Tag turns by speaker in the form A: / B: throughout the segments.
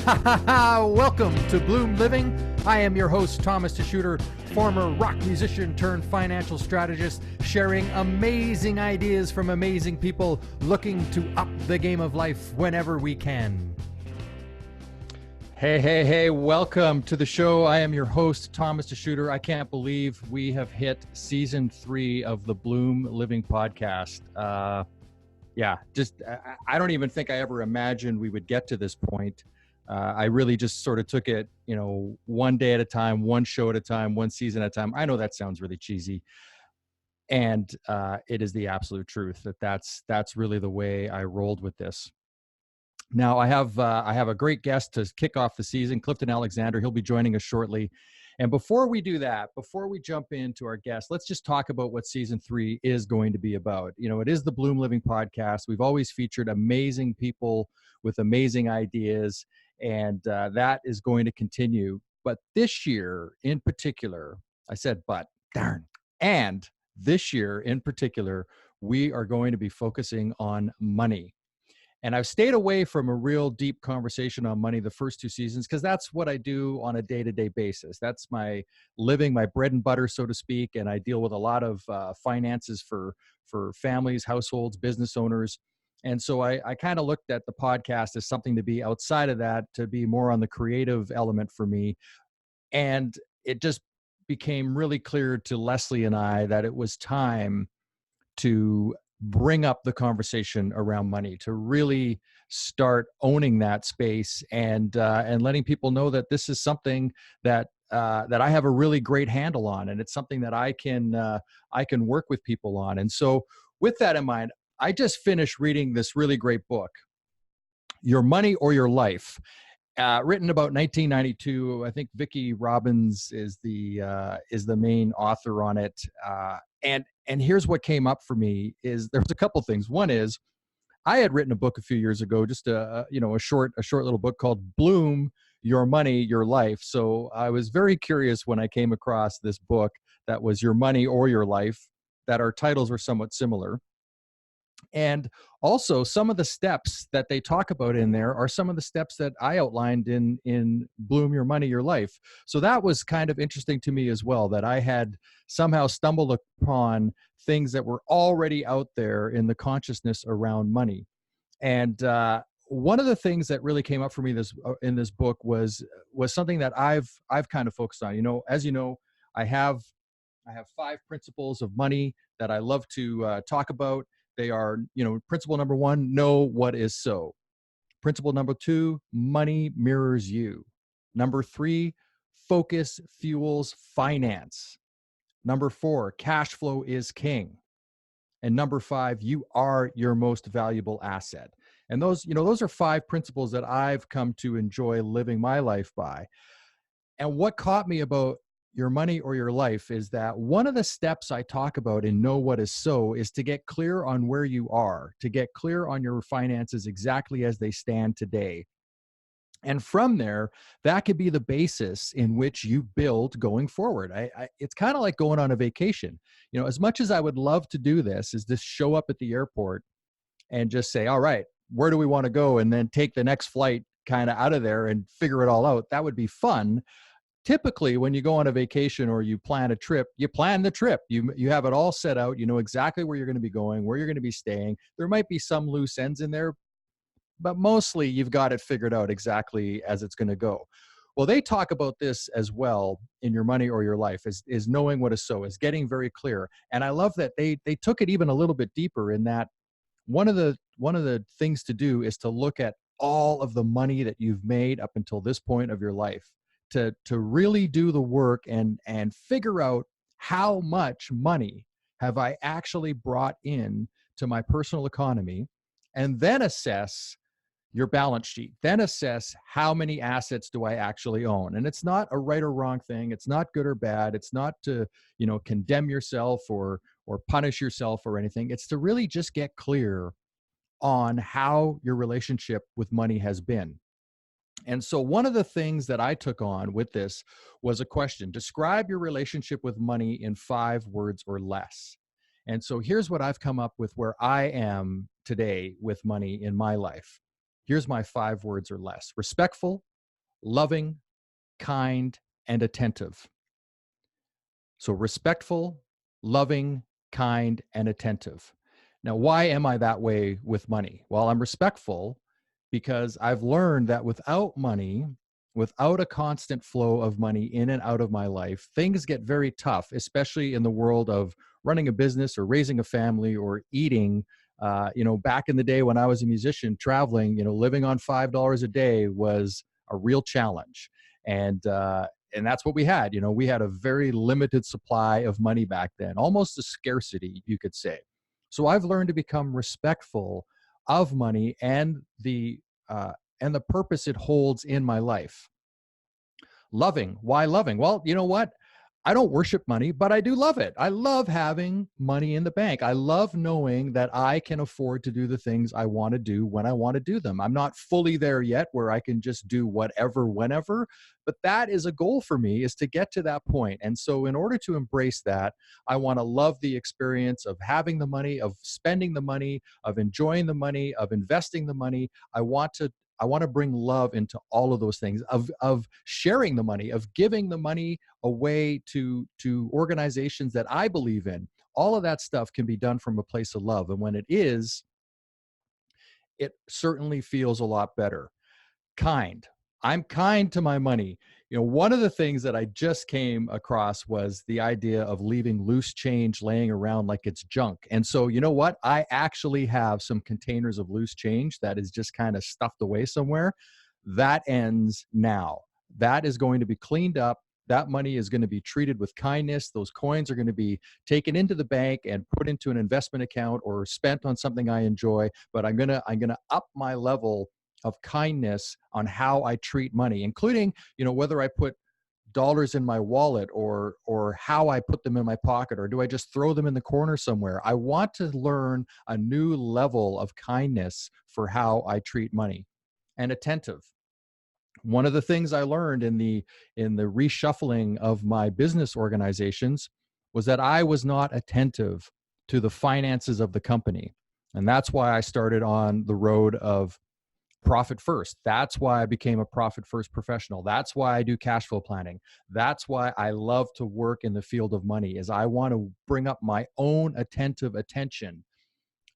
A: Welcome to Bloom Living. I am your host, Thomas DeSchutter, former rock musician turned financial strategist, sharing amazing ideas from amazing people looking to up the game of life whenever we can. Hey, welcome to the show. I am your host, Thomas DeSchutter. I can't believe we have hit season 3 of the Bloom Living podcast. I don't even think I ever imagined we would get to this point. I really just sort of took it, one day at a time, one show at a time, one season at a time. I know that sounds really cheesy. And it is the absolute truth that's really the way I rolled with this. Now, I have a great guest to kick off the season, Clifton Alexander. He'll be joining us shortly. And before we do that, before we jump into our guest, let's just talk about what season 3 is going to be about. It is the Bloom Living podcast. We've always featured amazing people with amazing ideas, and that is going to continue. But this year in particular, I said, but darn, and this year in particular, we are going to be focusing on money. And I've stayed away from a real deep conversation on money the first 2 seasons because that's what I do on a day-to-day basis. That's my living, my bread and butter, so to speak. And I deal with a lot of finances for families, households, business owners. And so I kind of looked at the podcast as something to be outside of that, to be more on the creative element for me. And it just became really clear to Leslie and I that it was time to bring up the conversation around money, to really start owning that space and letting people know that this is something that I have a really great handle on, and it's something that I can work with people on. And so, with that in mind, I just finished reading this really great book, Your Money or Your Life, written about 1992. I think Vicki Robbins is the main author on it. And here's what came up for me is there was a couple things. One is I had written a book a few years ago, just a short little book called Bloom, Your Money, Your Life. So I was very curious when I came across this book that was Your Money or Your Life, that our titles were somewhat similar. And also some of the steps that they talk about in there are some of the steps that I outlined in Bloom Your Money, Your Life. So that was kind of interesting to me as well, that I had somehow stumbled upon things that were already out there in the consciousness around money. And one of the things that really came up for me in this book was something that I've kind of focused on. As you know, I have 5 principles of money that I love to talk about. They are, principle number 1, know what is so. Principle number 2, money mirrors you. Number 3, focus fuels finance. Number 4, cash flow is king. And number 5, you are your most valuable asset. And those are 5 principles that I've come to enjoy living my life by. And what caught me about Your Money or Your Life is that one of the steps I talk about in Know What Is So is to get clear on where you are, to get clear on your finances exactly as they stand today. And from there, that could be the basis in which you build going forward. It's kind of like going on a vacation. As much as I would love to do this, is just show up at the airport and just say, all right, where do we want to go? And then take the next flight kind of out of there and figure it all out. That would be fun. Typically, when you go on a vacation or you plan a trip, you plan the trip. You have it all set out. You know exactly where you're going to be going, where you're going to be staying. There might be some loose ends in there, but mostly you've got it figured out exactly as it's going to go. Well, they talk about this as well in Your Money or Your Life, is knowing what is so, is getting very clear. And I love that they took it even a little bit deeper in that one of the things to do is to look at all of the money that you've made up until this point of your life. To really do the work and figure out how much money have I actually brought in to my personal economy, and then assess your balance sheet, then assess how many assets do I actually own. And it's not a right or wrong thing. It's not good or bad. It's not to, condemn yourself or punish yourself or anything. It's to really just get clear on how your relationship with money has been. And so one of the things that I took on with this was a question: describe your relationship with money in 5 words or less. And so here's what I've come up with where I am today with money in my life. Here's my 5 words or less: respectful, loving, kind, and attentive. So respectful, loving, kind, and attentive. Now, why am I that way with money? Well, I'm respectful because I've learned that without money, without a constant flow of money in and out of my life, things get very tough, especially in the world of running a business or raising a family or eating. Back in the day when I was a musician, traveling, living on $5 a day was a real challenge. And that's what we had. We had a very limited supply of money back then, almost a scarcity, you could say. So I've learned to become respectful of money and the purpose it holds in my life. Loving. Why loving? Well, you know what? I don't worship money, but I do love it. I love having money in the bank. I love knowing that I can afford to do the things I want to do when I want to do them. I'm not fully there yet where I can just do whatever, whenever, but that is a goal for me, is to get to that point. And so in order to embrace that, I want to love the experience of having the money, of spending the money, of enjoying the money, of investing the money. I want to bring love into all of those things, of sharing the money, of giving the money away to organizations that I believe in. All of that stuff can be done from a place of love. And when it is, it certainly feels a lot better. Kind. I'm kind to my money. One of the things that I just came across was the idea of leaving loose change laying around like it's junk. And so, you know what? I actually have some containers of loose change that is just kind of stuffed away somewhere. That ends now. That is going to be cleaned up. That money is going to be treated with kindness. Those coins are going to be taken into the bank and put into an investment account or spent on something I enjoy. But I'm gonna up my level of kindness on how I treat money, including, whether I put dollars in my wallet or how I put them in my pocket, or do I just throw them in the corner somewhere? I want to learn a new level of kindness for how I treat money. And attentive. One of the things I learned in the reshuffling of my business organizations was that I was not attentive to the finances of the company. And that's why I started on the road of profit first. That's why I became a profit first professional. That's why I do cash flow planning. That's why I love to work in the field of money, is I want to bring up my own attentive attention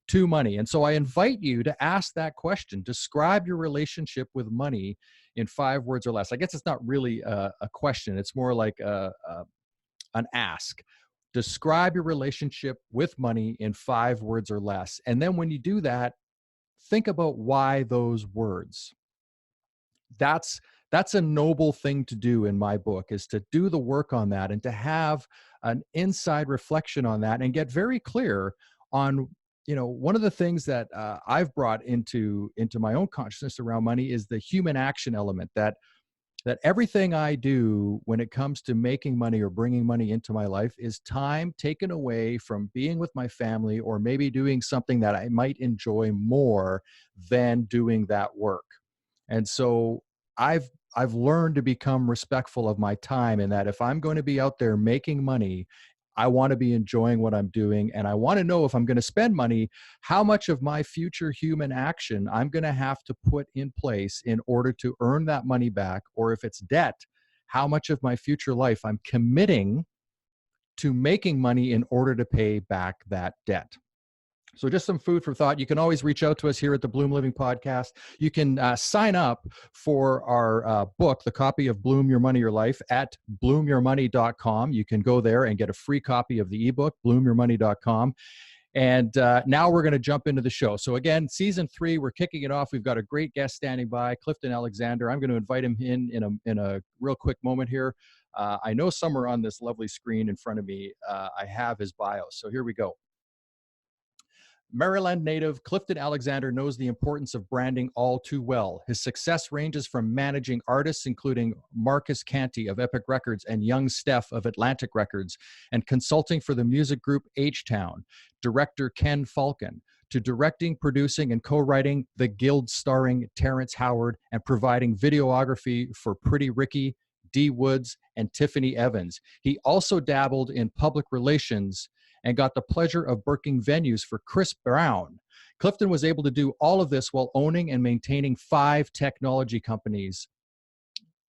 A: to money. And so I invite you to ask that question. Describe your relationship with money in 5 words or less. I guess it's not really a question. It's more like an ask. Describe your relationship with money in 5 words or less. And then when you do that, think about why those words. That's a noble thing to do in my book, is to do the work on that and to have an inside reflection on that and get very clear on, one of the things that I've brought into my own consciousness around money is the human action element, that everything I do when it comes to making money or bringing money into my life is time taken away from being with my family, or maybe doing something that I might enjoy more than doing that work. And so I've learned to become respectful of my time, and that if I'm going to be out there making money, I want to be enjoying what I'm doing. And I want to know, if I'm going to spend money, how much of my future human action I'm going to have to put in place in order to earn that money back. Or if it's debt, how much of my future life I'm committing to making money in order to pay back that debt. So just some food for thought. You can always reach out to us here at the Bloom Living Podcast. You can sign up for our book, the copy of Bloom Your Money, Your Life, at bloomyourmoney.com. You can go there and get a free copy of the ebook, bloomyourmoney.com. And now we're going to jump into the show. So again, season 3, we're kicking it off. We've got a great guest standing by, Clifton Alexander. I'm going to invite him in a real quick moment here. I know somewhere on this lovely screen in front of me, I have his bio. So here we go. Maryland native Clifton Alexander knows the importance of branding all too well. His success ranges from managing artists, including Marcus Canty of Epic Records and Young Steph of Atlantic Records, and consulting for the music group H-Town, director Ken Falcon, to directing, producing, and co-writing The Guild starring Terrence Howard, and providing videography for Pretty Ricky, Dee Woods, and Tiffany Evans. He also dabbled in public relations and got the pleasure of booking venues for Chris Brown. Clifton was able to do all of this while owning and maintaining 5 technology companies.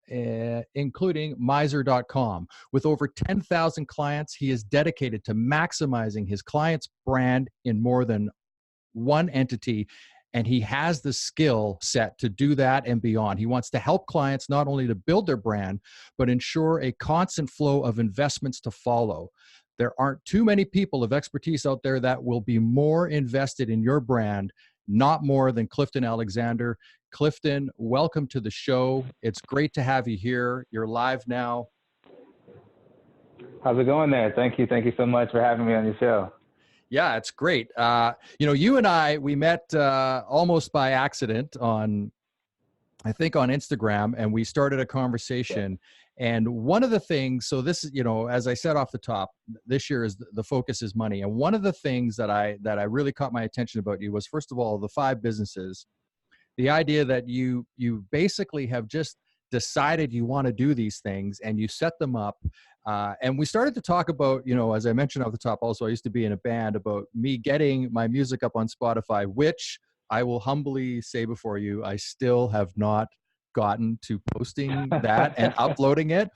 A: including miser.com. With over 10,000 clients, he is dedicated to maximizing his client's brand in more than one entity, and he has the skill set to do that and beyond. He wants to help clients not only to build their brand, but ensure a constant flow of investments to follow. There aren't too many people of expertise out there that will be more invested in your brand, not more than Clifton Alexander. Clifton, welcome to the show. It's great to have you here. You're live now.
B: How's it going there? Thank you. Thank you so much for having me on your show.
A: Yeah, it's great. You and I, we met almost by accident on Instagram, and we started a conversation. And one of the things, so this is, as I said off the top, this year is the focus is money. And one of the things that I really caught my attention about you was, first of all, the 5 businesses, the idea that you basically have just decided you want to do these things and you set them up. And we started to talk about, as I mentioned off the top, also, I used to be in a band, about me getting my music up on Spotify, which I will humbly say before you, I still have not gotten to posting that and uploading it.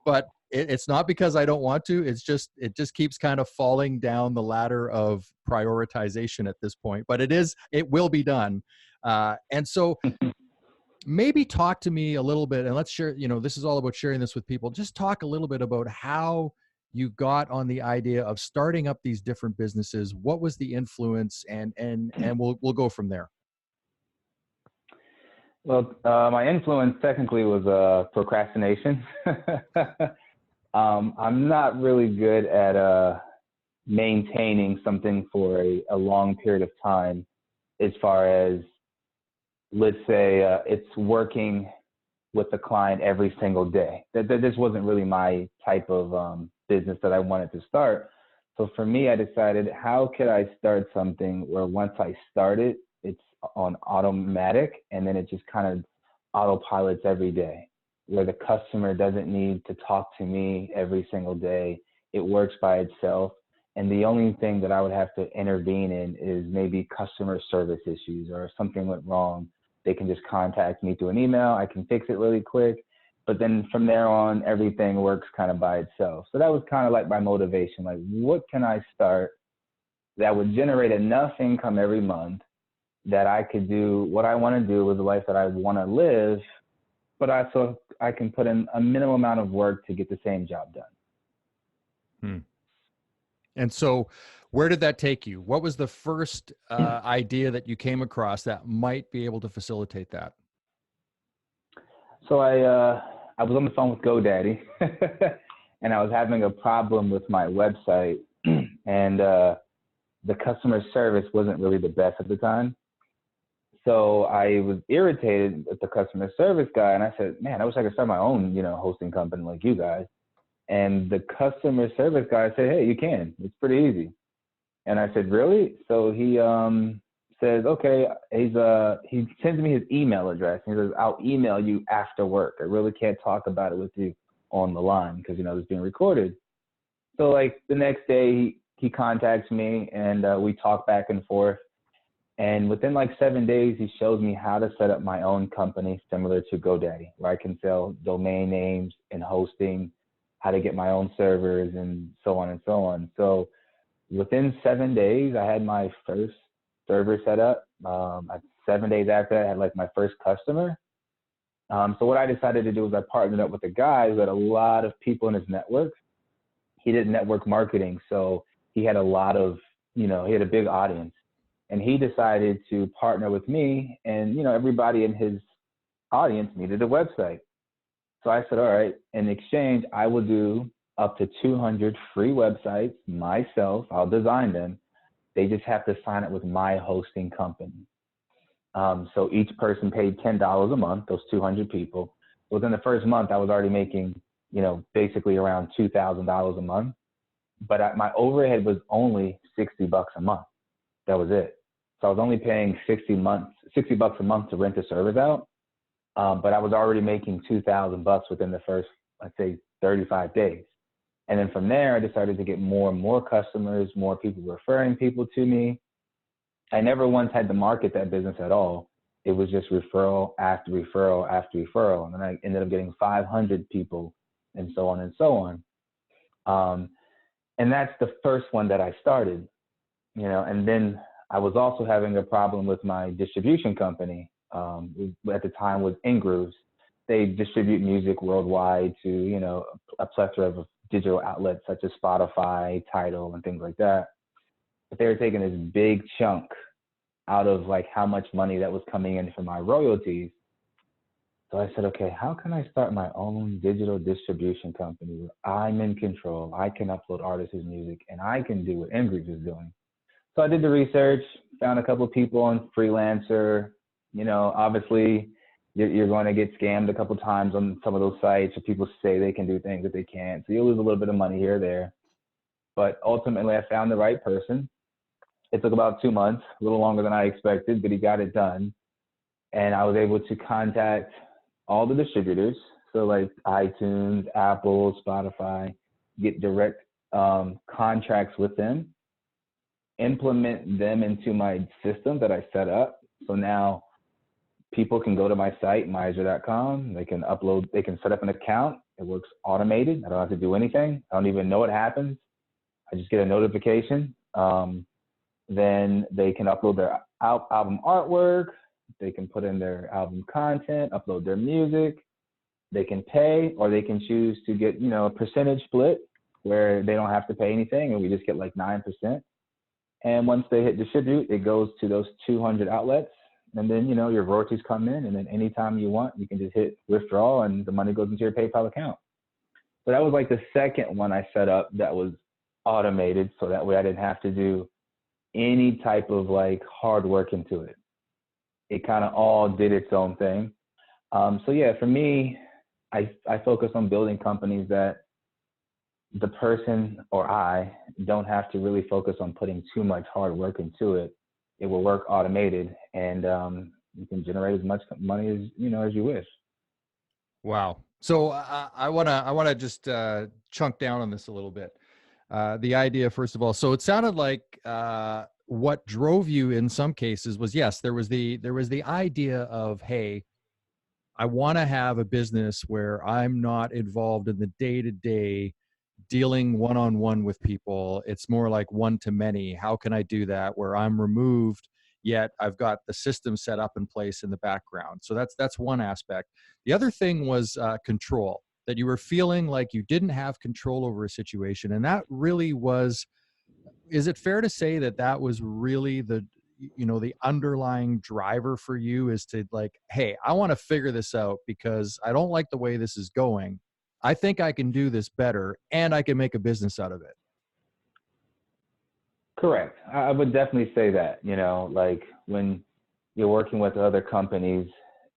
A: But it's not because I don't want to. It just keeps kind of falling down the ladder of prioritization at this point. But it will be done. And so maybe talk to me a little bit, and let's share, this is all about sharing this with people. Just talk a little bit about how you got on the idea of starting up these different businesses. What was the influence, and we'll go from there.
B: Well, my influence technically was procrastination. I'm not really good at maintaining something for a long period of time, as far as, let's say, it's working with the client every single day. This wasn't really my type of business that I wanted to start. So for me, I decided, how could I start something where once I start it, it's on automatic, and then it just kind of autopilots every day, where the customer doesn't need to talk to me every single day. It works by itself. And the only thing that I would have to intervene in is maybe customer service issues, or if something went wrong, they can just contact me through an email. I can fix it really quick. But then from there on, everything works kind of by itself. So that was kind of like my motivation. Like, what can I start that would generate enough income every month that I could do what I want to do with the life that I want to live, but also I can put in a minimum amount of work to get the same job done.
A: And so where did that take you? What was the first idea that you came across that might be able to facilitate that?
B: So I was on the phone with GoDaddy and I was having a problem with my website, and the customer service wasn't really the best at the time. So I was irritated with the customer service guy, and I said, man, I wish I could start my own, hosting company like you guys. And the customer service guy said, hey, you can. It's pretty easy. And I said, really? So he says, okay, he sends me his email address. He says, I'll email you after work. I really can't talk about it with you on the line because, it's being recorded. So like the next day he contacts me, and we talk back and forth. And within like 7 days, he shows me how to set up my own company similar to GoDaddy, where I can sell domain names and hosting, how to get my own servers, and so on and so on. So within 7 days, I had my first server set up. 7 days after that, I had like my first customer. So what I decided to do was I partnered up with a guy who had a lot of people in his network. He did network marketing, so he had a lot of, he had a big audience. And he decided to partner with me, and, everybody in his audience needed a website. So I said, all right, in exchange, I will do up to 200 free websites myself. I'll design them. They just have to sign up with my hosting company. So each person paid $10 a month, those 200 people. Within the first month, I was already making, basically around $2,000 a month. But my overhead was only $60 a month. That was it. So I was only paying $60 a month to rent the servers out. But I was already making $2,000 within the first, let's say, 35 days. And then from there, I decided to get more and more customers, more people referring people to me. I never once had to market that business at all. it was just referral after referral after referral. And then I ended up getting 500 people and so on and so on. And that's the first one that I started, you know, and then I was also having a problem with my distribution company. At the time was Ingrooves. They distribute music worldwide to, you know, a plethora of digital outlets such as Spotify, Tidal, and things like that. But they were taking this big chunk out of like how much money that was coming in from my royalties. So I said, okay, how can I start my own digital distribution company where I'm in control? I can upload artists' music and I can do what Ingrooves is doing. So I did the research, found a couple of people on Freelancer. You know, obviously you're going to get scammed a couple of times on some of those sites where people say they can do things that they can't. So you'll lose a little bit of money here or there. But ultimately I found the right person. It took about 2 months, a little longer than I expected, but he got it done. And I was able to contact all the distributors. So like iTunes, Apple, Spotify, get direct contracts with them, implement them into my system that I set up. So now people can go to my site, miser.com. They can upload, they can set up an account. It works automated. I don't have to do anything. I don't even know what happens. I just get a notification. Then they can upload their album artwork. They can put in their album content, upload their music. They can pay, or they can choose to get, you know, a percentage split where they don't have to pay anything and we just get like 9%. And once they hit distribute, it goes to those 200 outlets. And then, you know, your royalties come in, and then anytime you want, you can just hit withdraw and the money goes into your PayPal account. So that was like the second one I set up that was automated. So that way I didn't have to do any type of like hard work into it. It kind of all did its own thing. So yeah, for me, I focus on building companies that the person or I don't have to really focus on putting too much hard work into it. It will work automated, and you can generate as much money as, you know, as you wish.
A: Wow. So I wanna just chunk down on this a little bit. The idea, first of all, so it sounded like what drove you in some cases was, yes, there was the idea of, hey, I want to have a business where I'm not involved in the day-to-day dealing one-on-one with people. It's more like one-to-many. How can I do that where I'm removed, yet I've got the system set up in place in the background? So that's one aspect. The other thing was control, that you were feeling like you didn't have control over a situation. And that really was, is it fair to say that that was really the, you know, the underlying driver for you, is to like, hey, I want to figure this out because I don't like the way this is going. I think I can do this better and I can make a business out of it.
B: Correct. I would definitely say that, you know, like when you're working with other companies,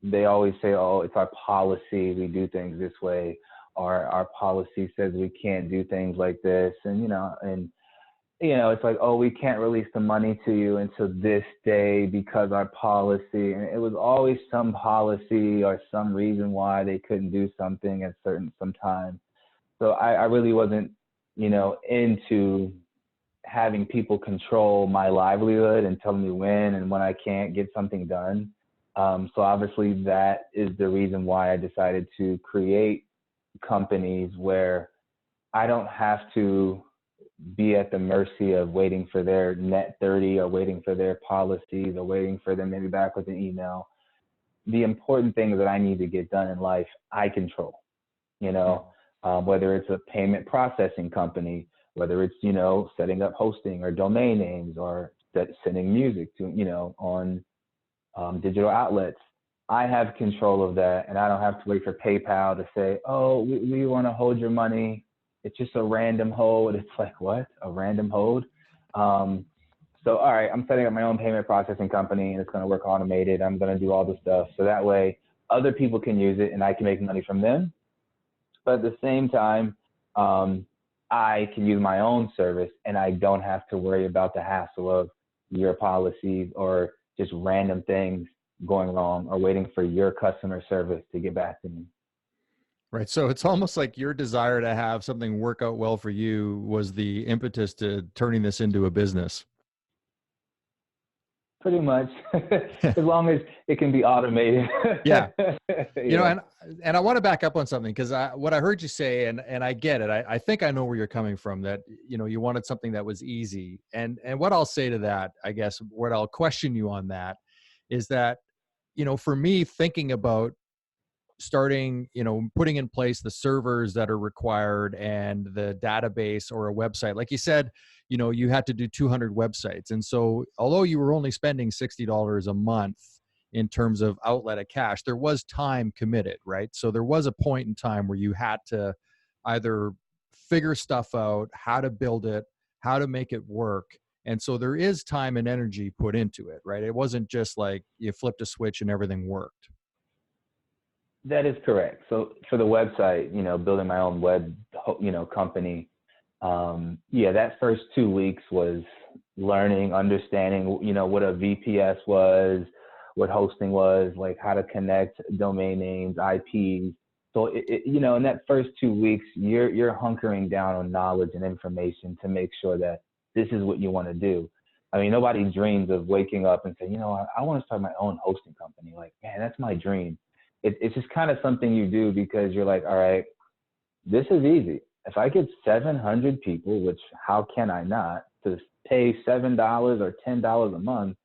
B: they always say, oh, it's our policy, we do things this way, or our policy says we can't do things like this. And, you know, it's like, oh, we can't release the money to you until this day because our policy. And it was always some policy or some reason why they couldn't do something at some time. So I really wasn't, you know, into having people control my livelihood and telling me when and when I can't get something done. So obviously that is the reason why I decided to create companies where I don't have to be at the mercy of waiting for their net 30 or waiting for their policies or waiting for them maybe back with an email. The important things that I need to get done in life, I control, you know, whether it's a payment processing company, whether it's, you know, setting up hosting or domain names or sending music to, you know, on digital outlets. I have control of that, and I don't have to wait for PayPal to say, oh, we want to hold your money. It's just a random hold. It's like, what? A random hold? So, all right, I'm setting up my own payment processing company, and it's going to work automated. I'm going to do all the stuff. So that way other people can use it and I can make money from them. But at the same time, I can use my own service and I don't have to worry about the hassle of your policies or just random things going wrong or waiting for your customer service to get back to me.
A: Right. So it's almost like your desire to have something work out well for you was the impetus to turning this into a business.
B: Pretty much, as long as it can be automated.
A: Yeah.
B: Yeah.
A: And I want to back up on something, because what I heard you say, and I get it. I think I know where you're coming from, that, you wanted something that was easy. And what I'll say to that, I guess, what I'll question you on that is that, for me, thinking about starting, putting in place the servers that are required and the database or a website, like you said, you had to do 200 websites. And so although you were only spending $60 a month in terms of outlet of cash, there was time committed, right? So there was a point in time where you had to either figure stuff out, how to build it, how to make it work. And so there is time and energy put into it, right? It wasn't just like you flipped a switch and everything worked.
B: That is correct. So for the website, building my own web, company, yeah, that first 2 weeks was learning, understanding, what a VPS was, what hosting was, like how to connect domain names, IPs. So, in that first 2 weeks, you're hunkering down on knowledge and information to make sure that this is what you want to do. I mean, nobody dreams of waking up and saying, I want to start my own hosting company. Like, man, that's my dream. It's just kind of something you do because you're like, all right, this is easy. If I get 700 people, which how can I not, to pay $7 or $10 a month,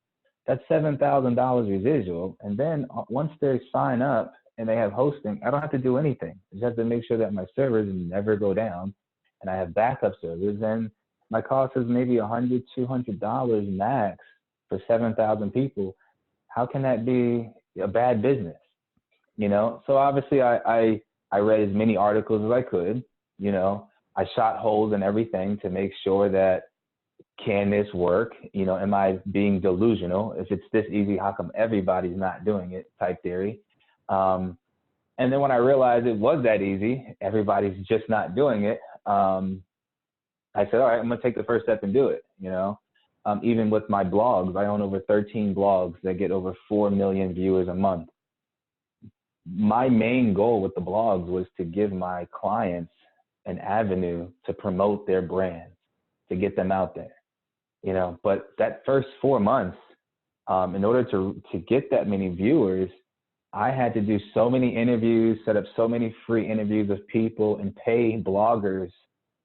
B: that's $7,000 residual. And then once they sign up and they have hosting, I don't have to do anything. I just have to make sure that my servers never go down, and I have backup servers. And my cost is maybe $100, $200 max for 7,000 people. How can that be a bad business? So obviously I read as many articles as I could. I shot holes in everything to make sure that, can this work? Am I being delusional? If it's this easy, how come everybody's not doing it, type theory. And then when I realized it was that easy, everybody's just not doing it. I said, all right, I'm going to take the first step and do it. Even with my blogs, I own over 13 blogs that get over 4 million viewers a month. My main goal with the blogs was to give my clients an avenue to promote their brands, to get them out there, but that first 4 months, in order to get that many viewers, I had to do so many interviews, set up so many free interviews with people, and pay bloggers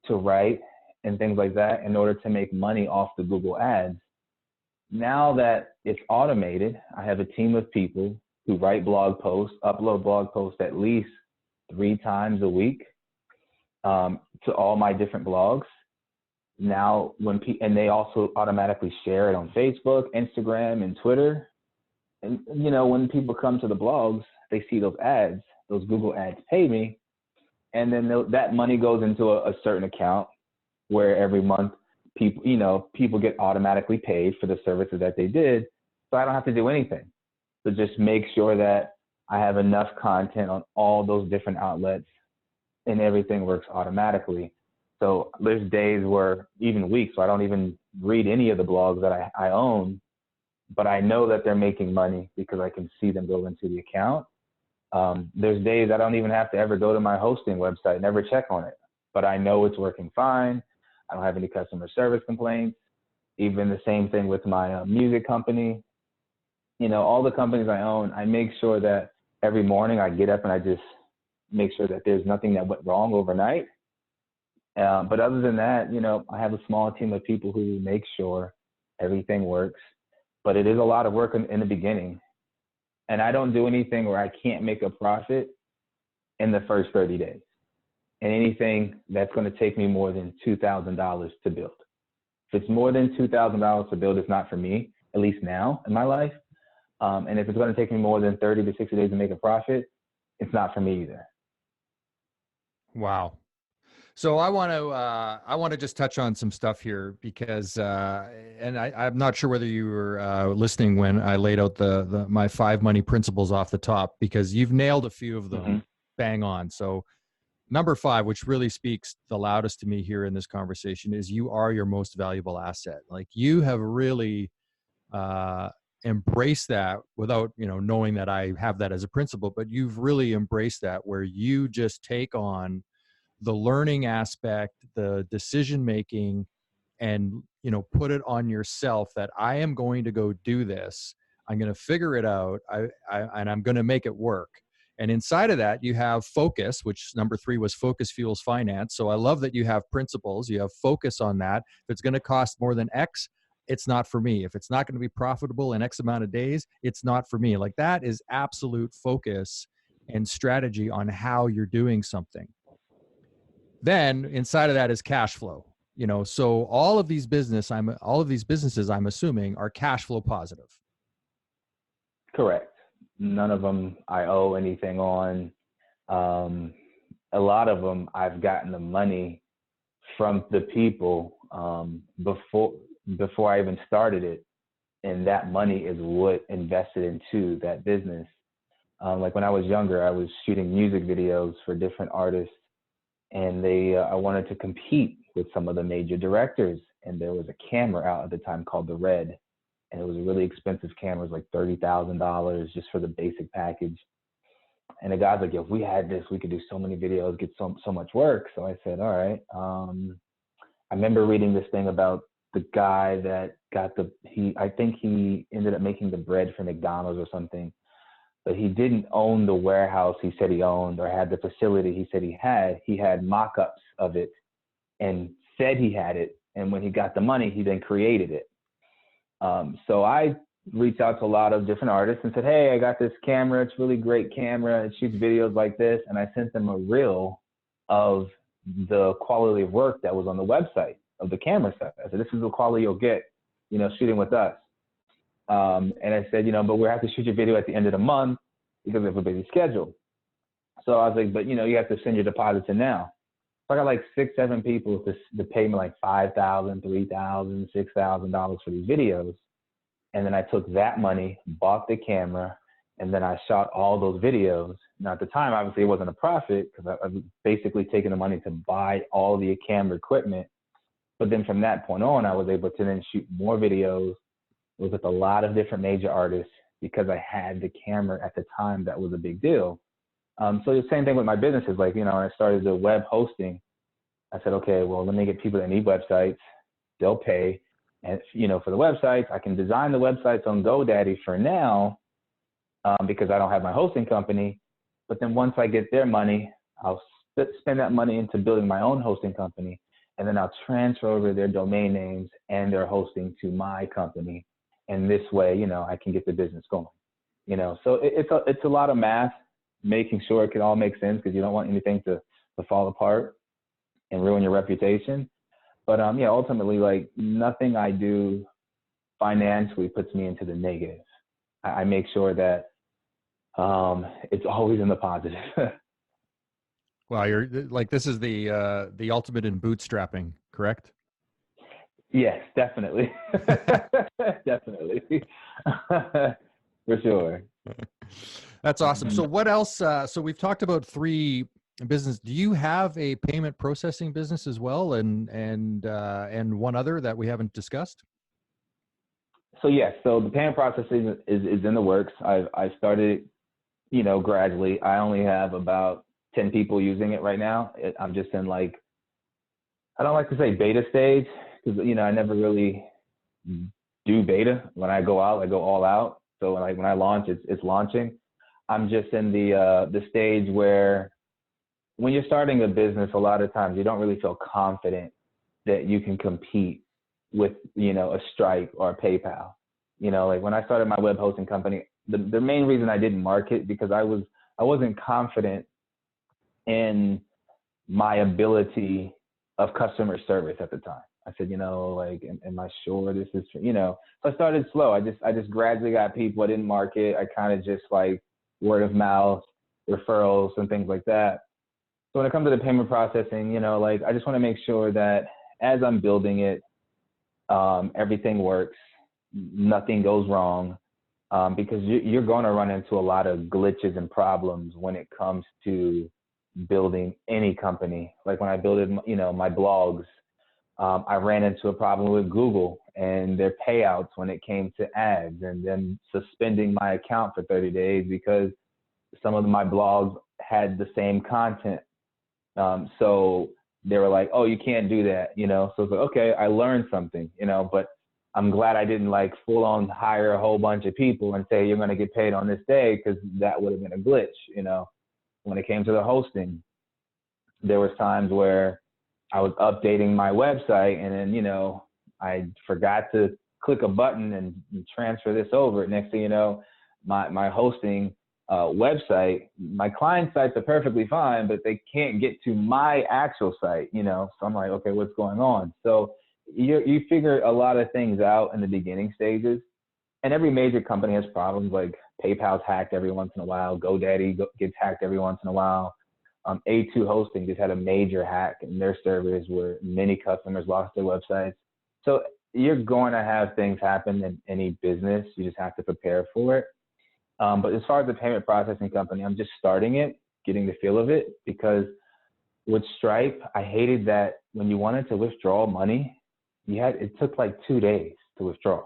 B: to write and things like that in order to make money off the Google ads. Now that it's automated, I have a team of people who write blog posts, upload blog posts at least 3 times a week to all my different blogs. Now, and they also automatically share it on Facebook, Instagram, and Twitter. And, when people come to the blogs, they see those ads, those Google ads pay me. And then that money goes into a certain account where every month people get automatically paid for the services that they did. So I don't have to do anything. So just make sure that I have enough content on all those different outlets and everything works automatically. So there's days where, even weeks, where I don't even read any of the blogs that I own, but I know that they're making money because I can see them go into the account. There's days I don't even have to ever go to my hosting website, never check on it, but I know it's working fine. I don't have any customer service complaints. Even the same thing with my music company. All the companies I own, I make sure that every morning I get up and I just make sure that there's nothing that went wrong overnight. But other than that, I have a small team of people who make sure everything works. But it is a lot of work in the beginning. And I don't do anything where I can't make a profit in the first 30 days. And anything that's going to take me more than $2,000 to build. If it's more than $2,000 to build, it's not for me, at least now in my life. And if it's going to take me more than 30 to 60 days to make a profit, it's not for me either.
A: Wow. So I want to just touch on some stuff here because, and I'm not sure whether you were listening when I laid out my 5 money principles off the top, because you've nailed a few of them bang on. So number 5, which really speaks the loudest to me here in this conversation, is you are your most valuable asset. Like, you have really embraced that without, knowing that I have that as a principle, but you've really embraced that, where you just take on the learning aspect, the decision making, and, put it on yourself that I am going to go do this. I'm going to figure it out. And I'm going to make it work. And inside of that, you have focus, which number 3 was focus fuels finance. So I love that you have principles. You have focus on that. If it's going to cost more than X, it's not for me. If it's not going to be profitable in X amount of days, it's not for me. Like, that is absolute focus and strategy on how you're doing something. Then inside of that is cash flow. So all of these businesses, I'm assuming, are cash flow positive.
B: Correct. None of them I owe anything on. A lot of them I've gotten the money from the people before I even started it, and that money is what invested into that business. Like when I was younger, I was shooting music videos for different artists, and I wanted to compete with some of the major directors, and there was a camera out at the time called the Red, and it was a really expensive camera. It was like $30,000 just for the basic package. And the guy's like, "Yo, if we had this, we could do so many videos, get so much work." So I said, "All right." I remember reading this thing about the guy that got I think he ended up making the bread for McDonald's or something, but he didn't own the warehouse he said he owned, or had the facility he said he had. He had mock-ups of it and said he had it. And when he got the money, he then created it. So I reached out to a lot of different artists and said, "Hey, I got this camera. It's a really great camera. It shoots videos like this." And I sent them a reel of the quality of work that was on the website of the camera set. I said, "This is the quality you'll get, shooting with us." And I said, "But we have to shoot your video at the end of the month because we have a busy schedule." So I was like, "But, you have to send your deposits in now." So I got like 6, 7 people to pay me like $5,000, $3,000, $6,000 for these videos. And then I took that money, bought the camera, and then I shot all those videos. Now, at the time, obviously, it wasn't a profit because I was basically taking the money to buy all the camera equipment. But then from that point on, I was able to then shoot more videos. It was with a lot of different major artists because I had the camera at the time. That was a big deal. So the same thing with my businesses. Like, when I started the web hosting, I said, okay, well, let me get people that need websites. They'll pay. And, for the websites, I can design the websites on GoDaddy for now because I don't have my hosting company. But then once I get their money, I'll spend that money into building my own hosting company. And then I'll transfer over their domain names and their hosting to my company. And this way, I can get the business going. So it's a lot of math, making sure it can all make sense because you don't want anything to fall apart and ruin your reputation. But ultimately, like, nothing I do financially puts me into the negative. I make sure that it's always in the positive.
A: Wow, you're like, this is the ultimate in bootstrapping, correct?
B: Yes, definitely. Definitely. For sure.
A: That's awesome. So what else? So we've talked about 3 business. Do you have a payment processing business as well, and one other that we haven't discussed?
B: So yes, so the payment processing is in the works. I started, gradually. I only have about 10 people using it right now. I'm just in I don't like to say beta stage because I never really do beta. When I go out, I go all out. So when I launch, it's launching. I'm just in the stage where when you're starting a business, a lot of times you don't really feel confident that you can compete with, a Stripe or a PayPal. Like when I started my web hosting company, the main reason I didn't market because I wasn't confident in my ability of customer service at the time. I said, am I sure this is, so I started slow. I just gradually got people. I didn't market. I kind of just word of mouth, referrals and things like that. So when it comes to the payment processing, I just want to make sure that as I'm building it, everything works, nothing goes wrong, because you're going to run into a lot of glitches and problems when it comes to building any company. Like when I built, my blogs, I ran into a problem with Google and their payouts when it came to ads, and then suspending my account for 30 days because some of my blogs had the same content. So they were like, oh, you can't do that, you know? So it's like, okay, I learned something, you know, but I'm glad I didn't like full on hire a whole bunch of people and say, you're going to get paid on this day, because that would have been a glitch, you know? When it came to the hosting, there was times where I was updating my website and then, you know, I forgot to click a button and transfer this over. Next thing you know, my hosting website, my client sites are perfectly fine, but they can't get to my actual site, you know? So I'm like, okay, what's going on? So you figure a lot of things out in the beginning stages, and every major company has problems. Like PayPal's hacked every once in a while. GoDaddy gets hacked every once in a while. A2 Hosting just had a major hack in their servers where many customers lost their websites. So you're going to have things happen in any business. You just have to prepare for it. But as far as the payment processing company, I'm just starting it, getting the feel of it, because with Stripe, I hated that when you wanted to withdraw money, it took like 2 days to withdraw.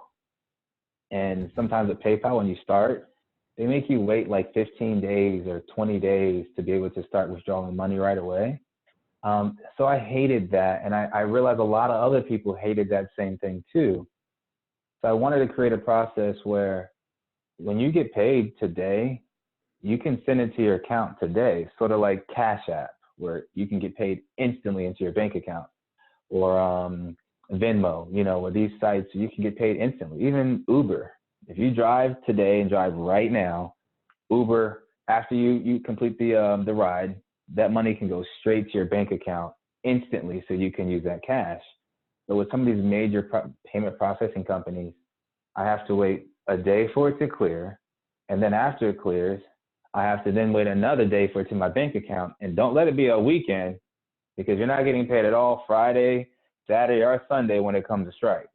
B: And sometimes at PayPal, when you start, they make you wait like 15 days or 20 days to be able to start withdrawing money right away. So I hated that. And I realized a lot of other people hated that same thing too. So I wanted to create a process where when you get paid today, you can send it to your account today, sort of like Cash App, where you can get paid instantly into your bank account, or Venmo, you know, with these sites, you can get paid instantly. Even Uber, if you drive today and drive right now, Uber, after you complete the ride, that money can go straight to your bank account instantly, so you can use that cash. But with some of these major payment processing companies, I have to wait a day for it to clear, and then after it clears, I have to then wait another day for it to my bank account. And don't let it be a weekend, because you're not getting paid at all Friday, Saturday, or Sunday when it comes to Stripe.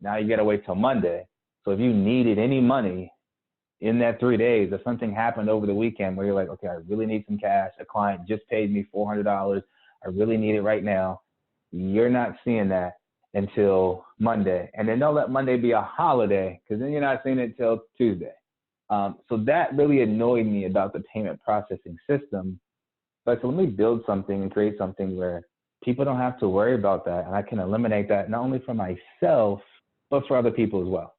B: Now you got to wait till Monday. So if you needed any money in that 3 days, if something happened over the weekend where you're like, okay, I really need some cash, a client just paid me $400, I really need it right now, you're not seeing that until Monday. And then don't let Monday be a holiday, because then you're not seeing it until Tuesday. So that really annoyed me about the payment processing system. But so let me build something and create something where people don't have to worry about that, and I can eliminate that not only for myself, but for other people as well.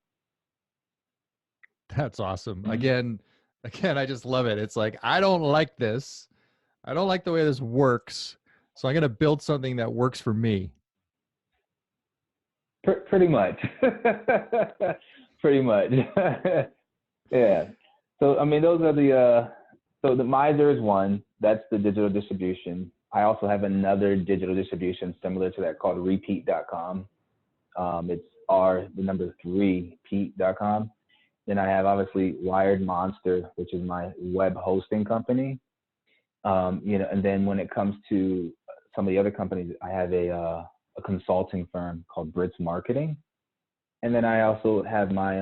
A: That's awesome. Again, I just love it. It's like, I don't like this. I don't like the way this works. So I'm going to build something that works for me.
B: Pretty much. Pretty much. Yeah. So, I mean, those are so the Miser is one. That's the digital distribution. I also have another digital distribution similar to that called repeat.com. It's the number 3, Pete.com. Then I have obviously Wired Monster, which is my web hosting company. You know, and then when it comes to some of the other companies, I have a consulting firm called Brits Marketing. And then I also have my,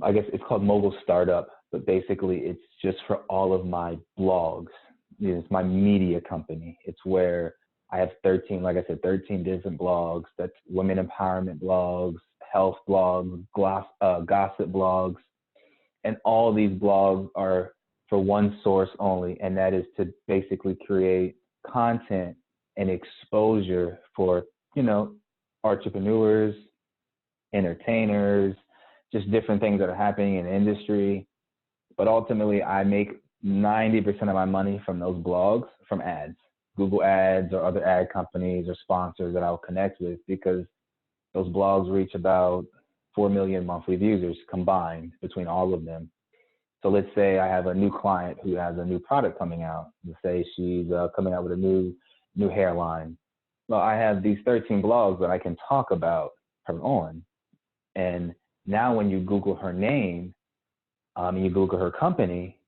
B: I guess it's called Mobile Startup, but basically it's just for all of my blogs. It's my media company. It's where I have 13 different blogs. That's women empowerment blogs, health blogs, gossip blogs. And all these blogs are for one source only, and that is to basically create content and exposure for, you know, entrepreneurs, entertainers, just different things that are happening in the industry. But ultimately, I make 90% of my money from those blogs, from ads, Google ads or other ad companies or sponsors that I'll connect with, because those blogs reach about 4 million monthly users combined between all of them. So let's say I have a new client who has a new product coming out. Let's say she's coming out with a new hairline. Well, I have these 13 blogs that I can talk about her on. And now when you Google her name, and you Google her company,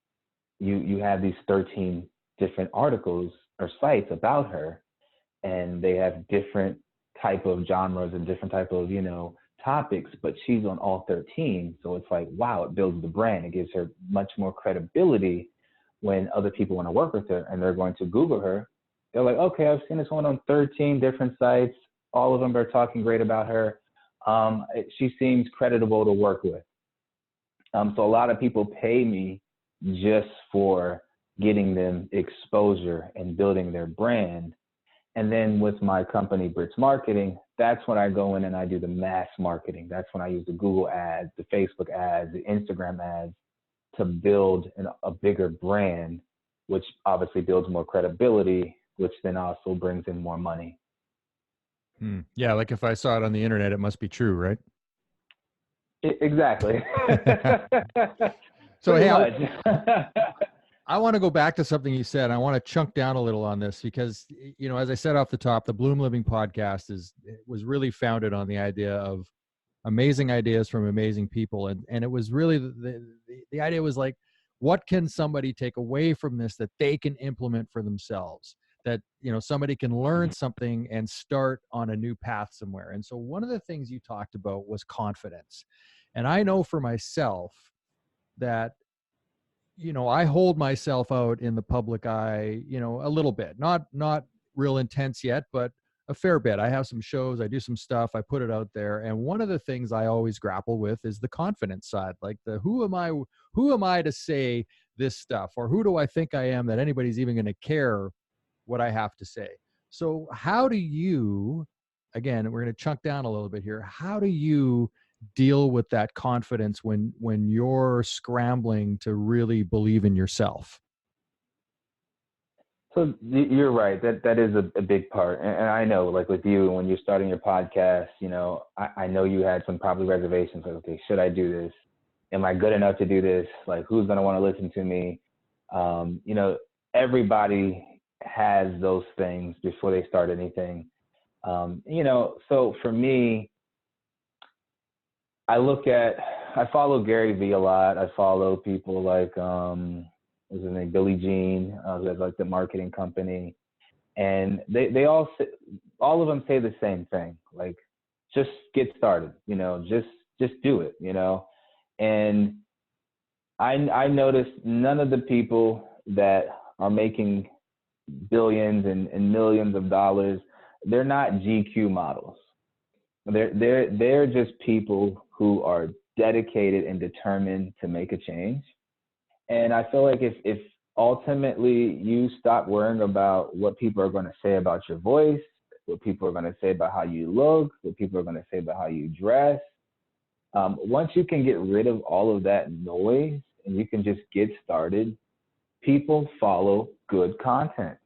B: you have these 13 different articles or sites about her, and they have different type of genres and different type of, you know, topics, but she's on all 13. So it's like, wow, it builds the brand. It gives her much more credibility when other people want to work with her and they're going to Google her. They're like, okay, I've seen this one on 13 different sites. All of them are talking great about her. She seems creditable to work with. So a lot of people pay me just for getting them exposure and building their brand. And then with my company, Brits Marketing, that's when I go in and I do the mass marketing. That's when I use the Google ads, the Facebook ads, the Instagram ads to build a bigger brand, which obviously builds more credibility, which then also brings in more money.
A: Yeah, like if I saw it on the internet, it must be true, right?
B: Exactly.
A: So, hey, I want to go back to something you said. I want to chunk down a little on this because, you know, as I said off the top, the BloomLiving podcast was really founded on the idea of amazing ideas from amazing people. And it was really, the idea was like, what can somebody take away from this that they can implement for themselves? That, you know, somebody can learn something and start on a new path somewhere. And so one of the things you talked about was confidence. And I know for myself that, you know, I hold myself out in the public eye, you know, a little bit, not real intense yet, but a fair bit. I have some shows, I do some stuff, I put it out there. And one of the things I always grapple with is the confidence side, like the, who am I to say this stuff? Or who do I think I am that anybody's even going to care what I have to say? So how do you, again, we're going to chunk down a little bit here. How do you deal with that confidence when you're scrambling to really believe in yourself?
B: So you're right. That is a big part. And I know, like with you, when you're starting your podcast, you know, I know you had some probably reservations. Like, okay, should I do this? Am I good enough to do this? Like, who's going to want to listen to me? You know, everybody has those things before they start anything. You know, so for me, I follow Gary Vee a lot. I follow people like, what's his name, Billy Jean, who has like the marketing company. And they all of them say the same thing, like, just get started, you know, just do it, you know. And I noticed none of the people that are making billions and millions of dollars, they're not GQ models. They're just people who are dedicated and determined to make a change. And I feel like if ultimately you stop worrying about what people are going to say about your voice, what people are going to say about how you look, what people are going to say about how you dress, once you can get rid of all of that noise and you can just get started, people follow good content.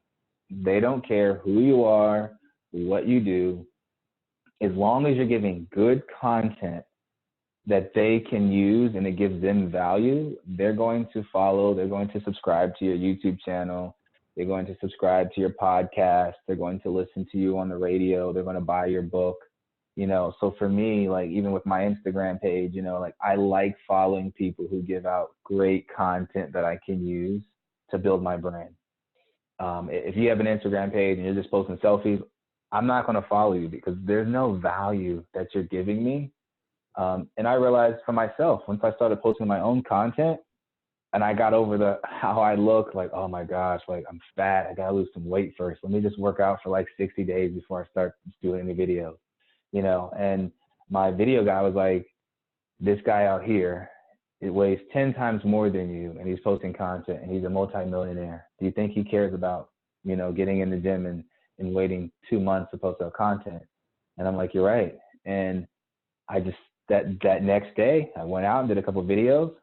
B: They don't care who you are, what you do. As long as you're giving good content that they can use and it gives them value, they're going to follow, they're going to subscribe to your YouTube channel, they're going to subscribe to your podcast, they're going to listen to you on the radio, they're going to buy your book, you know. So for me, like even with my Instagram page, you know, like I like following people who give out great content that I can use to build my brand. If you have an Instagram page and you're just posting selfies, I'm not going to follow you because there's no value that you're giving me. And I realized for myself, once I started posting my own content and I got over how I look, like, oh my gosh, like I'm fat, I got to lose some weight first. Let me just work out for like 60 days before I start doing any videos, you know? And my video guy was like, this guy out here, it weighs 10 times more than you and he's posting content and he's a multimillionaire. Do you think he cares about, you know, getting in the gym and waiting 2 months to post out content? And I'm like, you're right. And I just, that next day I went out and did a couple of videos.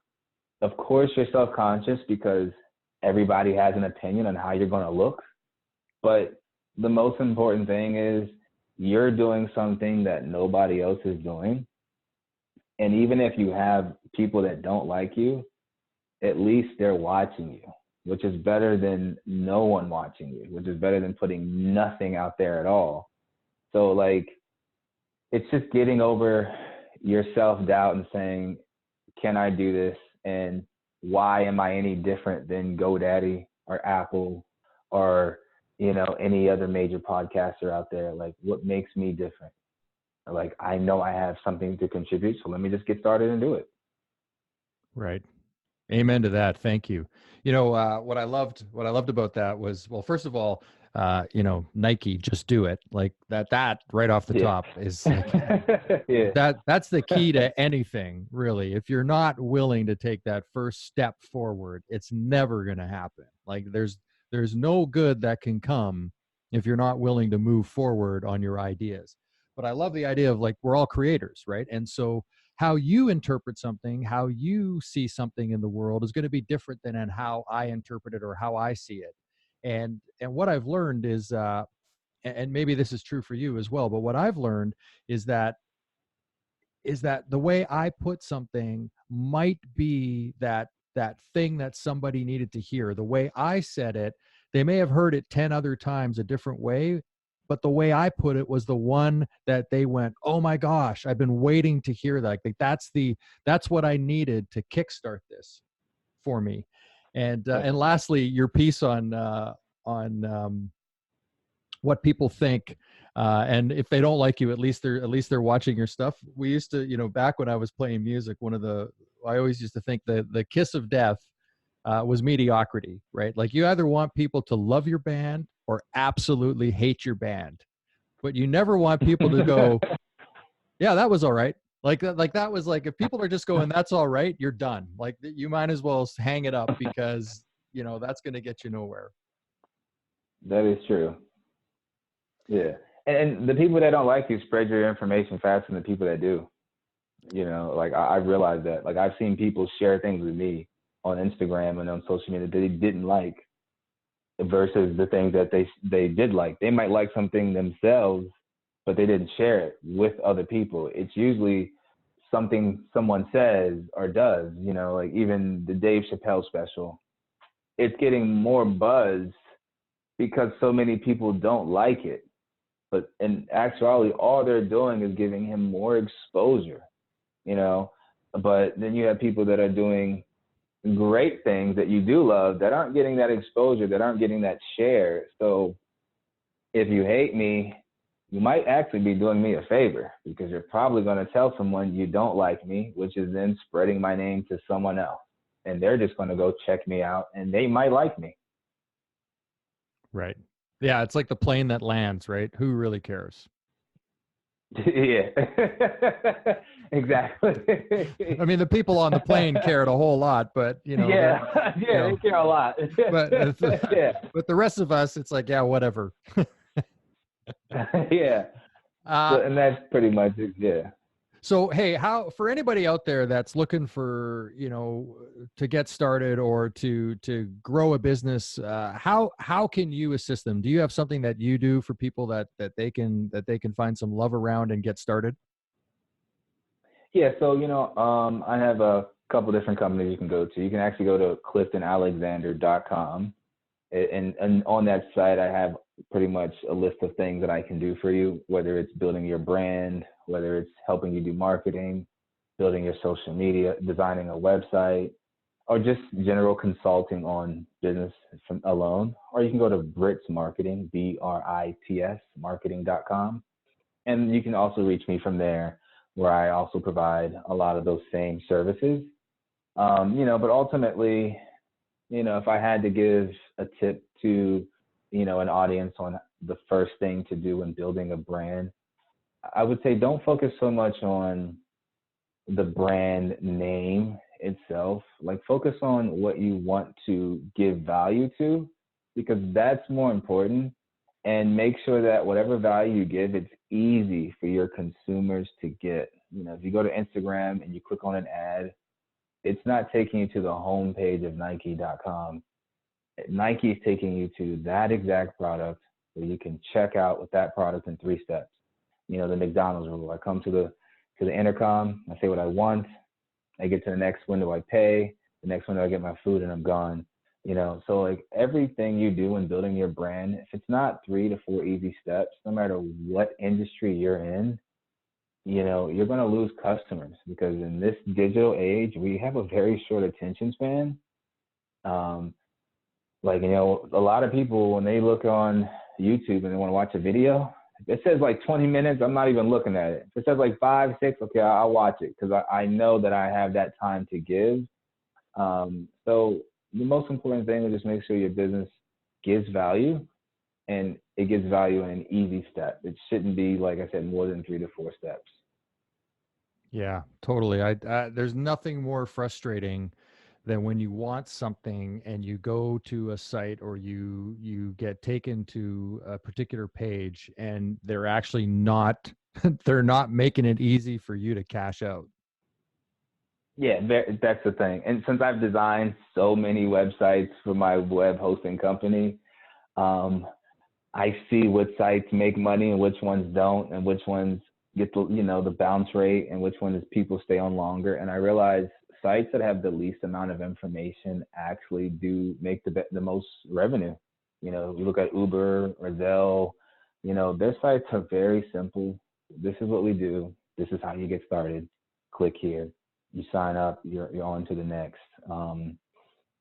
B: Of course you're self-conscious because everybody has an opinion on how you're going to look. But the most important thing is you're doing something that nobody else is doing. And even if you have people that don't like you, at least they're watching you, which is better than no one watching you, which is better than putting nothing out there at all. So like, it's just getting over your self-doubt and saying, can I do this? And why am I any different than GoDaddy or Apple or, you know, any other major podcaster out there? Like, what makes me different? Like, I know I have something to contribute, so let me just get started and do it.
A: Right. Amen to that. Thank you. You know, what I loved about that was, well, first of all, Nike, just do it. Like that right off the
B: Yeah.
A: top is like
B: Yeah.
A: that's the key to anything, really. If you're not willing to take that first step forward, it's never going to happen. Like there's no good that can come if you're not willing to move forward on your ideas. But I love the idea of, like, we're all creators, right? And so how you interpret something, how you see something in the world is going to be different than how I interpret it or how I see it. And what I've learned is, and maybe this is true for you as well, but what I've learned is that the way I put something might be that thing that somebody needed to hear. The way I said it, they may have heard it 10 other times a different way, but the way I put it was the one that they went, "Oh my gosh, I've been waiting to hear that." Like that's what I needed to kickstart this for me. And lastly, your piece on what people think, and if they don't like you, at least they're watching your stuff. We used to, back when I was playing music, I always used to think the kiss of death was mediocrity, right? Like, you either want people to love your band or absolutely hate your band, but you never want people to go, "Yeah, that was all right." Like that was like, if people are just going, "That's all right," you're done. Like, you might as well hang it up, because that's going to get you nowhere.
B: That is true. Yeah. And the people that don't like you spread your information faster than the people that do. Like, I realized that. Like, I've seen people share things with me on Instagram and on social media that they didn't like versus the things that they did like. They might like something themselves, but they didn't share it with other people. It's usually something someone says or does, like even the Dave Chappelle special. It's getting more buzz because so many people don't like it. But in actuality, all they're doing is giving him more exposure, you know. But then you have people that are doing great things that you do love that aren't getting that exposure, that aren't getting that share. So if you hate me, you might actually be doing me a favor, because you're probably going to tell someone you don't like me, which is then spreading my name to someone else. And they're just going to go check me out and they might like me.
A: Right. Yeah, it's like the plane that lands, right? Who really cares?
B: Yeah, exactly.
A: I mean, the people on the plane cared a whole lot, but
B: yeah, they care a lot.
A: but
B: Yeah,
A: but the rest of us, it's like, yeah, whatever.
B: yeah. So, and that's pretty much it. Yeah.
A: So, hey, how, for anybody out there that's looking for, to get started or to grow a business, how can you assist them? Do you have something that you do for people that they can find some love around and get started?
B: Yeah. So, I have a couple different companies you can go to. You can actually go to CliftonAlexander.com. And on that site, I have pretty much a list of things that I can do for you, whether it's building your brand, whether it's helping you do marketing, building your social media, designing a website, or just general consulting on business alone. Or you can go to Brits Marketing, BRITS marketing.com. And you can also reach me from there, where I also provide a lot of those same services. But ultimately, if I had to give a tip to, an audience on the first thing to do when building a brand, I would say don't focus so much on the brand name itself. Like, focus on what you want to give value to, because that's more important. And make sure that whatever value you give, it's easy for your consumers to get. If you go to Instagram and you click on an ad, it's not taking you to the homepage of Nike.com. Nike is taking you to that exact product where you can check out with that product in 3 steps. The McDonald's rule. I come to the intercom, I say what I want, I get to the next window, I pay, the next window I get my food, and I'm gone. So like everything you do in building your brand, if it's not 3 to 4 easy steps, no matter what industry you're in, you're going to lose customers, because in this digital age, we have a very short attention span. A lot of people, when they look on YouTube and they want to watch a video, it says like 20 minutes, I'm not even looking at it. If it says like 5, 6, okay, I'll watch it, because I know that I have that time to give. So the most important thing is just make sure your business gives value, and it gives value in an easy step. It shouldn't be, like I said, more than 3 to 4 steps.
A: Yeah, totally. There's nothing more frustrating than when you want something and you go to a site or you get taken to a particular page and they're actually not they're not making it easy for you to cash out.
B: Yeah, that's the thing. And since I've designed so many websites for my web hosting company, I see what sites make money and which ones don't, and which ones get the bounce rate, and which ones people stay on longer. And I realize sites that have the least amount of information actually do make the most revenue. You look at Uber or Zelle, their sites are very simple. This is what we do. This is how you get started. Click here. You sign up. You're on to the next.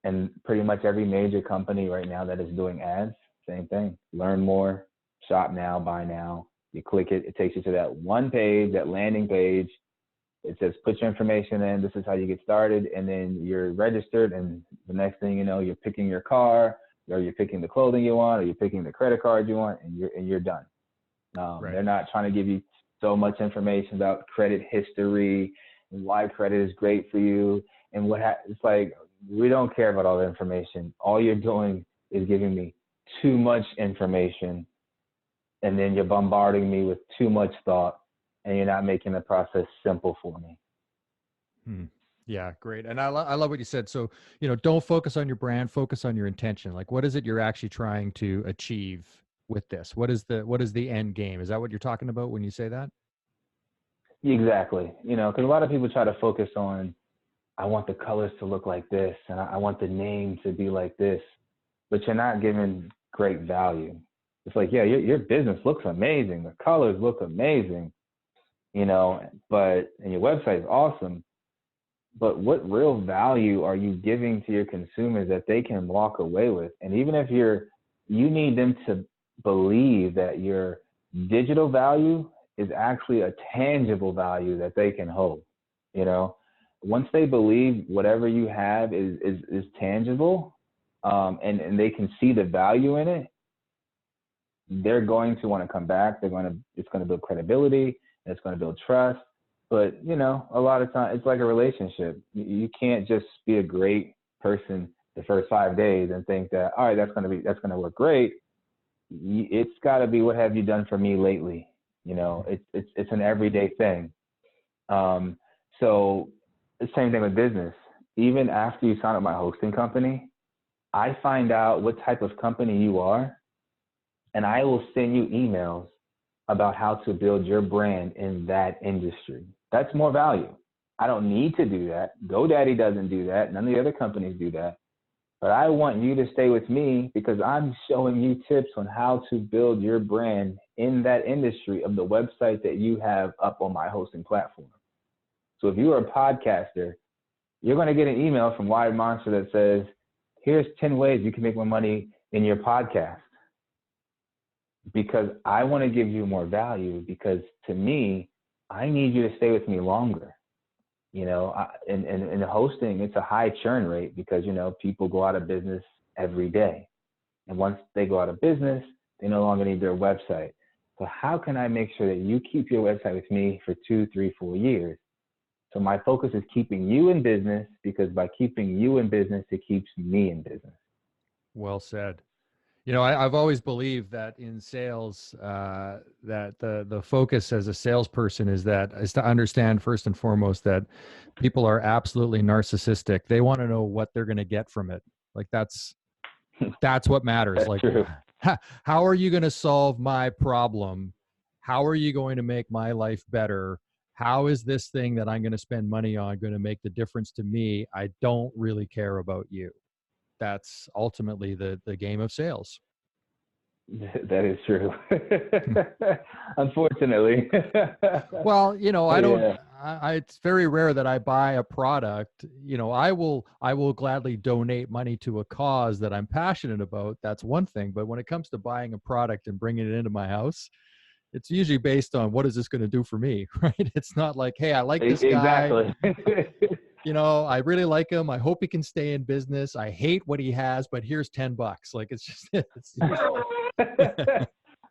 B: And pretty much every major company right now that is doing ads, same thing. Learn more, shop now, buy now. You click it, it takes you to that one page, that landing page. It says, put your information in. This is how you get started. And then you're registered. And the next thing you know, you're picking your car, or you're picking the clothing you want, or you're picking the credit card you want, and you're done.
A: Right.
B: They're not trying to give you so much information about credit history and why credit is great for you. And it's like, we don't care about all the information. All you're doing is giving me too much information, and then you're bombarding me with too much thought, and you're not making the process simple for me.
A: Yeah, great. And I love what you said. So, don't focus on your brand, focus on your intention. Like, what is it you're actually trying to achieve with this? What is the end game? Is that what you're talking about when you say that?
B: Exactly. Because a lot of people try to focus on, I want the colors to look like this, and I want the name to be like this, but you're not giving great value. It's like, yeah, your business looks amazing. The colors look amazing, and your website is awesome. But what real value are you giving to your consumers that they can walk away with? And even if you need them to believe that your digital value is actually a tangible value that they can hold. Once they believe whatever you have is tangible, and they can see the value in it, they're going to want to come back. It's going to build credibility, and it's going to build trust. But, a lot of times it's like a relationship. You can't just be a great person the first 5 days and think that, all right, that's going to work great. It's got to be, what have you done for me lately? It's an everyday thing. So the same thing with business. Even after you sign up my hosting company, I find out what type of company you are, and I will send you emails about how to build your brand in that industry. That's more value. I don't need to do that. GoDaddy doesn't do that. None of the other companies do that. But I want you to stay with me because I'm showing you tips on how to build your brand in that industry of the website that you have up on my hosting platform. So if you are a podcaster, you're going to get an email from Wired Monster that says, here's 10 ways you can make more money in your podcast. Because I want to give you more value, because to me, I need you to stay with me longer. In hosting, it's a high churn rate because, people go out of business every day. And once they go out of business, they no longer need their website. So how can I make sure that you keep your website with me for 2, 3, 4 years? So my focus is keeping you in business, because by keeping you in business, it keeps me in business.
A: Well said. I've always believed that in sales, that the focus as a salesperson is to understand first and foremost that people are absolutely narcissistic. They want to know what they're going to get from it. Like that's what matters.
B: That's
A: like,
B: true.
A: How are you going to solve my problem? How are you going to make my life better? How is this thing that I'm going to spend money on going to make the difference to me? I don't really care about you. That's ultimately the game of sales.
B: That is true. Unfortunately.
A: Well, I don't, yeah. It's very rare that I buy a product. I will gladly donate money to a cause that I'm passionate about. That's one thing. But when it comes to buying a product and bringing it into my house, it's usually based on what is this going to do for me, right? It's not like, hey, I like this guy.
B: Exactly.
A: I really like him. I hope he can stay in business. I hate what he has, but here's $10. Like, it's just,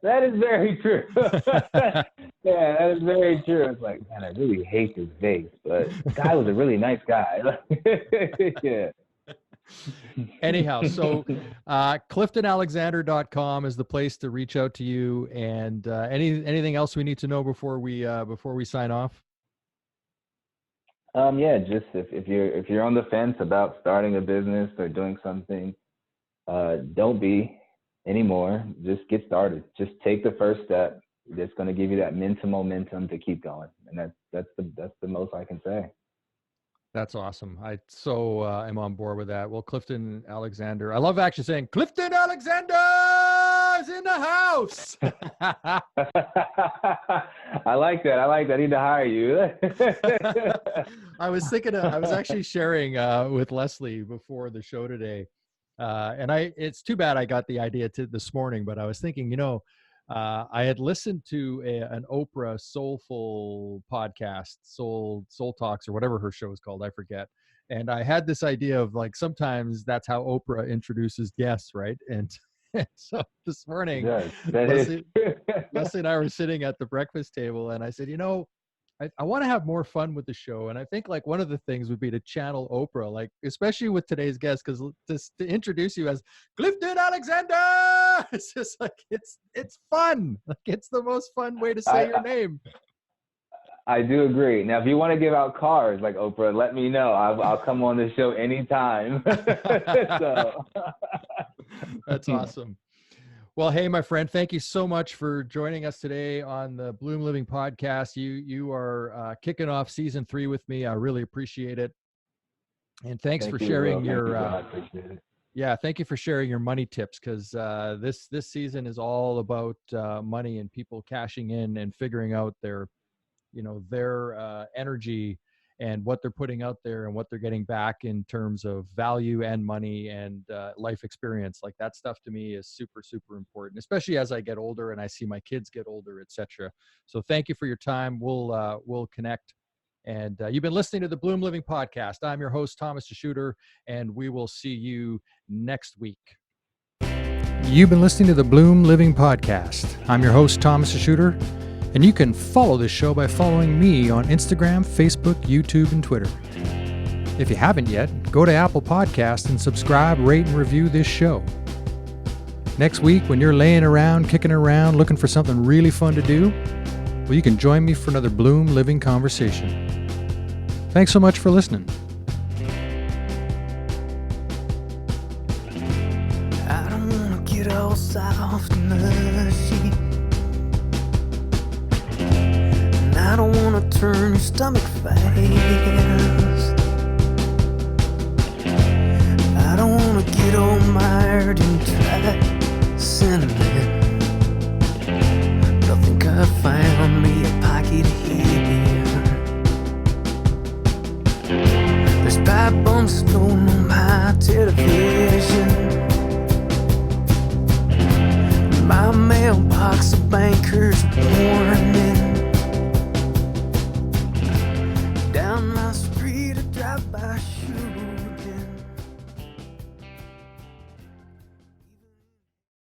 B: That is very true. Yeah, that is very true. It's like, man, I really hate this vase, but the guy was a really nice guy. Yeah.
A: Anyhow, so CliftonAlexander.com is the place to reach out to you. And anything else we need to know before we sign off?
B: Yeah, just if you're on the fence about starting a business or doing something, don't be anymore. Just get started. Just take the first step. It's going to give you that mental momentum to keep going, and that's the most I can say.
A: That's awesome. I am on board with that. Well, Clifton Alexander, I love actually saying Clifton Alexander is in the house.
B: I like that. I need to hire you.
A: I was actually sharing with Leslie before the show today. And it's too bad I got the idea this morning, but I was thinking, I had listened to an Oprah soulful podcast, Soul Talks or whatever her show is called. I forget. And I had this idea of like, sometimes that's how Oprah introduces guests. Right. And so this morning,
B: yes,
A: Leslie and I were sitting at the breakfast table and I said, I want to have more fun with the show. And I think like one of the things would be to channel Oprah, like, especially with today's guest, because to introduce you as Clifton Alexander, it's just like, it's fun. Like, it's the most fun way to say your name.
B: I do agree. Now, if you want to give out cars like Oprah, let me know. I'll come on the show anytime. So.
A: That's awesome. Well, hey, my friend, thank you so much for joining us today on the BloomLiving podcast. You are kicking off season 3 with me. I really appreciate it. And thanks for sharing your
B: I appreciate it.
A: Yeah, thank you for sharing your money tips, because this season is all about money and people cashing in and figuring out their energy and what they're putting out there and what they're getting back in terms of value and money and life experience. Like, that stuff to me is super, super important, especially as I get older and I see my kids get older, etc. So thank you for your time. We'll connect. And you've been listening to the BloomLiving podcast. I'm your host, Thomas DeSchutter, and we will see you next week. You've been listening to the BloomLiving podcast. I'm your host, Thomas DeSchutter. And you can follow this show by following me on Instagram, Facebook, YouTube, and Twitter. If you haven't yet, go to Apple Podcasts and subscribe, rate, and review this show. Next week, when you're laying around, kicking around, looking for something really fun to do, well, you can join me for another BloomLiving conversation. Thanks so much for listening. I don't want to get all soft and mushy. I don't want to turn your stomach fast. I don't want to get all mired in tight cinnamon. But I think I found me a pocket here. There's pipe bombs floating on my television. My mailbox of bankers.